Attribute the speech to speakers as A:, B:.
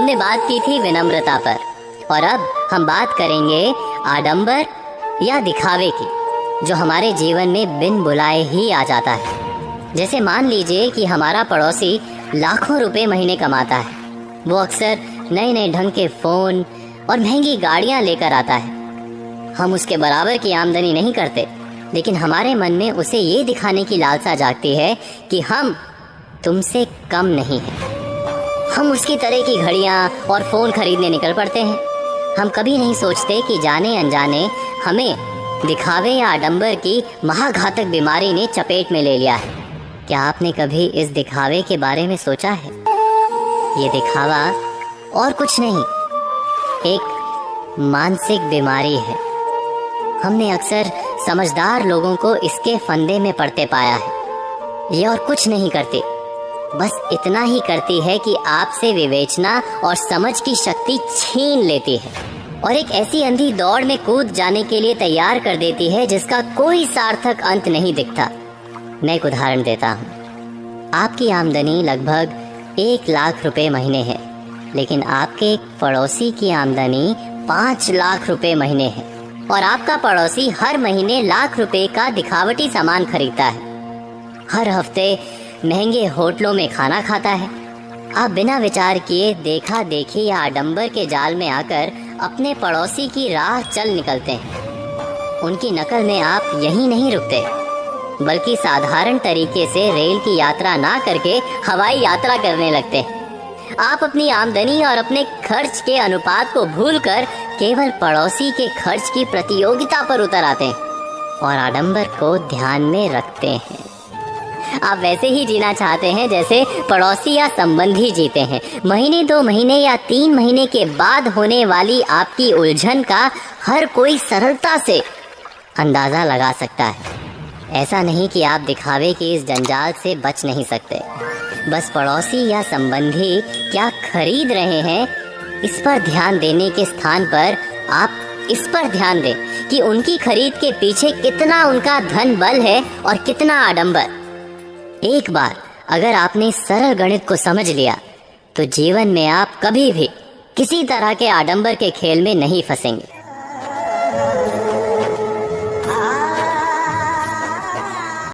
A: हमने बात की थी विनम्रता पर, और अब हम बात करेंगे आडंबर या दिखावे की, जो हमारे जीवन में बिन बुलाए ही आ जाता है। जैसे मान लीजिए कि हमारा पड़ोसी लाखों रुपए महीने कमाता है। वो अक्सर नए नए ढंग के फ़ोन और महंगी गाड़ियां लेकर आता है। हम उसके बराबर की आमदनी नहीं करते, लेकिन हमारे मन में उसे ये दिखाने की लालसा जागती है कि हम तुमसे कम नहीं हैं। हम उसकी तरह की घड़ियां और फ़ोन खरीदने निकल पड़ते हैं। हम कभी नहीं सोचते कि जाने अनजाने हमें दिखावे या आडंबर की महाघातक बीमारी ने चपेट में ले लिया है। क्या आपने कभी इस दिखावे के बारे में सोचा है? ये दिखावा और कुछ नहीं, एक मानसिक बीमारी है। हमने अक्सर समझदार लोगों को इसके फंदे में पड़ते पाया है। ये और कुछ नहीं करती, बस इतना ही करती है कि आपसे विवेचना और समझ की शक्ति छीन लेती है और एक ऐसी अंधी दौड़ में कूद जाने के लिए तैयार कर देती है जिसका कोई सार्थक अंत नहीं दिखता। मैं एक उदाहरण देता हूँ। आपकी आमदनी लगभग 1 लाख रुपए महीने है, लेकिन आपके एक पड़ोसी की आमदनी 5 लाख रुपए महीने है, और आपका पड़ोसी हर महीने लाख रुपए का दिखावटी सामान खरीदता है। हर हफ्ते महंगे होटलों में खाना खाता है। आप बिना विचार किए देखा देखी या आडंबर के जाल में आकर अपने पड़ोसी की राह चल निकलते हैं। उनकी नकल में आप यहीं नहीं रुकते, बल्कि साधारण तरीके से रेल की यात्रा ना करके हवाई यात्रा करने लगते हैं। आप अपनी आमदनी और अपने खर्च के अनुपात को भूलकर केवल पड़ोसी के खर्च की प्रतियोगिता पर उतर आते हैं और आडंबर को ध्यान में रखते हैं। आप वैसे ही जीना चाहते हैं जैसे पड़ोसी या संबंधी जीते हैं। महीने 2 महीने या 3 महीने के बाद होने वाली आपकी उलझन का हर कोई सरलता से अंदाजा लगा सकता है। ऐसा नहीं कि आप दिखावे की इस जंजाल से बच नहीं सकते, बस पड़ोसी या संबंधी क्या खरीद रहे हैं इस पर ध्यान देने के स्थान पर आप इस पर ध्यान दें कि उनकी खरीद के पीछे कितना उनका धन बल है और कितना आडंबर। एक बार अगर आपने सरल गणित को समझ लिया तो जीवन में आप कभी भी किसी तरह के आडंबर के खेल में नहीं फंसेंगे।